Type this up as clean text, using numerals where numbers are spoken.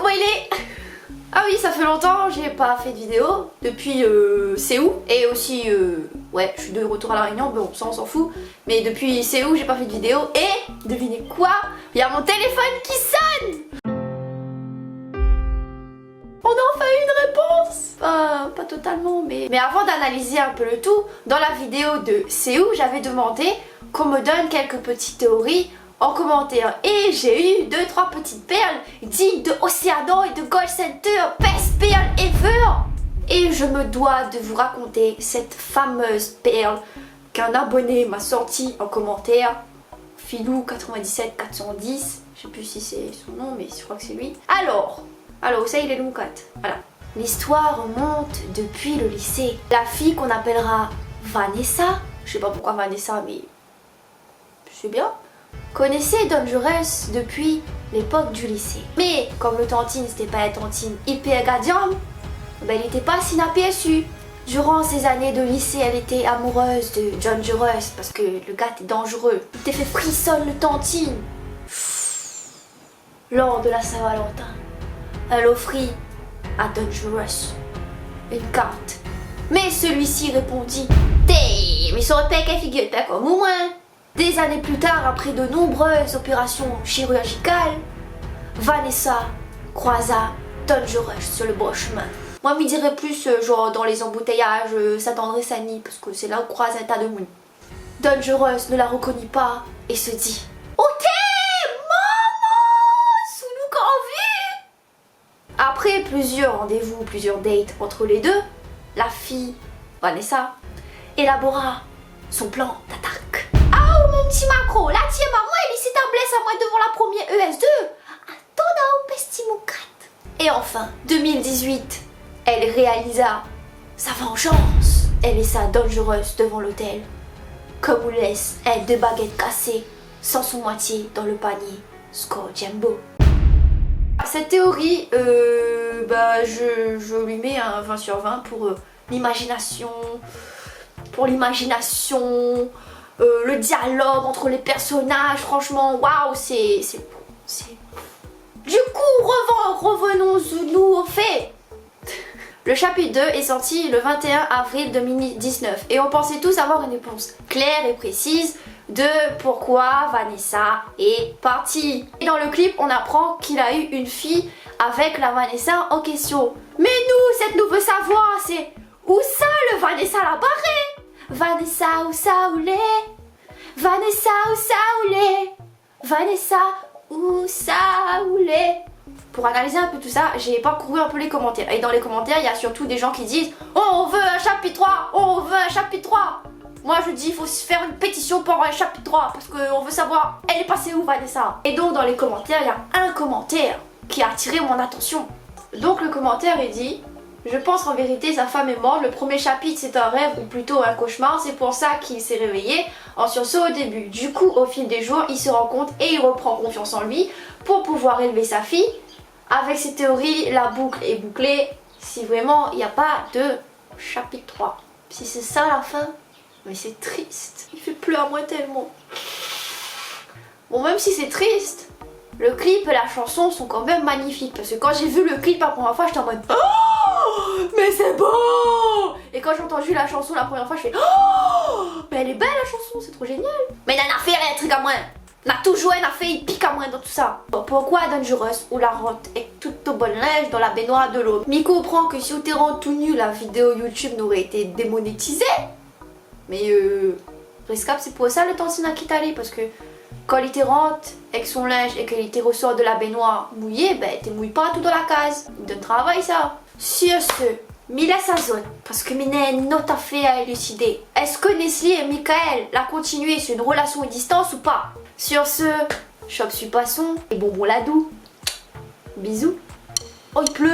spoiler. Ah oui, ça fait longtemps, j'ai pas fait de vidéo depuis c'est où. Et aussi, ouais, je suis de retour à La Réunion, bon, ça on s'en fout. Mais depuis c'est où, j'ai pas fait de vidéo. Et, devinez quoi? Il y a mon téléphone qui sonne. On a enfin eu une réponse. Pas totalement, mais avant d'analyser un peu le tout, dans la vidéo de c'est où, j'avais demandé qu'on me donne quelques petites théories en commentaire et j'ai eu 2-3 petites perles dignes de Océano et de Gold Center, best perle ever. Et je me dois de vous raconter cette fameuse perle qu'un abonné m'a sortie en commentaire, Filou97410, je sais plus si c'est son nom mais je crois que c'est lui. Alors, ça il est long 4, voilà. L'histoire remonte depuis le lycée. La fille qu'on appellera Vanessa, je sais pas pourquoi Vanessa mais c'est bien, connaissait Dangerous depuis l'époque du lycée. Mais comme le tantine c'était pas un tantine hyper gadium, ben il n'était pas si inaperçu. Durant ces années de lycée, elle était amoureuse de Dangerous parce que le gars était dangereux. Il t'a fait frissonne le tantine. Lors de la Saint-Valentin, elle offrit à Dangerous une carte. Mais celui-ci répondit: mais ça aurait pas qu'elle figure pas comme moi. Des années plus tard, après de nombreuses opérations chirurgicales, Vanessa croisa Dangerous sur le bon chemin. Moi, je me dirais plus genre dans les embouteillages, Saint-André-Sani, parce que c'est là où croise un tas de monde. Dangerous ne la reconnut pas et se dit: ok, maman, sous-nous qu'en vue. Après plusieurs rendez-vous, plusieurs dates entre les deux, la fille, Vanessa, élabora son plan d'attaque. Mon petit macro, la tienne maman, elle ici ta blesse à moi devant la première ES2. Attends, pesti mon crête. Et enfin, 2018, elle réalisa sa vengeance. Elle laissa Dangerous devant l'hôtel. Comme on laisse, elle 2 baguettes cassées, sans son moitié dans le panier. Score Jumbo. Cette théorie, je lui mets un 20 sur 20 pour l'imagination. Le dialogue entre les personnages, franchement, waouh, c'est Du coup, revenons-nous aux faits. Le chapitre 2 est sorti le 21 avril 2019 et on pensait tous avoir une réponse claire et précise de pourquoi Vanessa est partie. Et dans le clip, on apprend qu'il a eu une fille avec la Vanessa en question. Mais nous, cette nous veut savoir, c'est où ça le Vanessa l'a barré? Vanessa, où ça, où l'est? Vanessa, où ça, où l'est? Vanessa, où ça, où l'est? Pour analyser un peu tout ça, j'ai parcouru un peu les commentaires. Et dans les commentaires, il y a surtout des gens qui disent: oh, on veut un chapitre 3, oh, on veut un chapitre 3. Moi, je dis, il faut se faire une pétition pour un chapitre 3 parce qu'on veut savoir, elle est passée où, Vanessa? Et donc, dans les commentaires, il y a un commentaire qui a attiré mon attention. Donc, le commentaire, il dit: je pense qu'en vérité sa femme est morte, le premier chapitre c'est un rêve ou plutôt un cauchemar, c'est pour ça qu'il s'est réveillé en sursaut au début. Du coup au fil des jours il se rend compte et il reprend confiance en lui pour pouvoir élever sa fille. Avec ces théories la boucle est bouclée si vraiment il n'y a pas de chapitre 3. Si c'est ça la fin, mais c'est triste, il fait pleurer à moi tellement. Bon, même si c'est triste, le clip et la chanson sont quand même magnifiques parce que quand j'ai vu le clip la première fois j'étais en mode: oh, mais c'est beau. Et quand j'ai entendu la chanson la première fois je fais: oh, mais elle est belle la chanson, c'est trop génial. Mais n'en a fait rien, truc à moi. N'a toujours rien à fait, il pique à moi dans tout ça. Pourquoi Dangerous ou la rentre est toute au bon linge dans la baignoire de l'autre? Mi comprend que si on te rend tout nu, la vidéo YouTube n'aurait été démonétisée. Mais Rescap, c'est pour ça le tantine a quitté parce que quand il te rentre avec son linge et qu'il te ressort de la baignoire mouillée, ben t'es mouille pas tout dans la case. Il donne travail ça. Sur ce, mi laisse sa zone parce que mi n'a une autre affaire à élucider. Est-ce que Nestlé et Michael la continué sur une relation à distance ou pas? Sur ce, chope suis poisson et bonbon ladou. Bisous. Oh il pleut.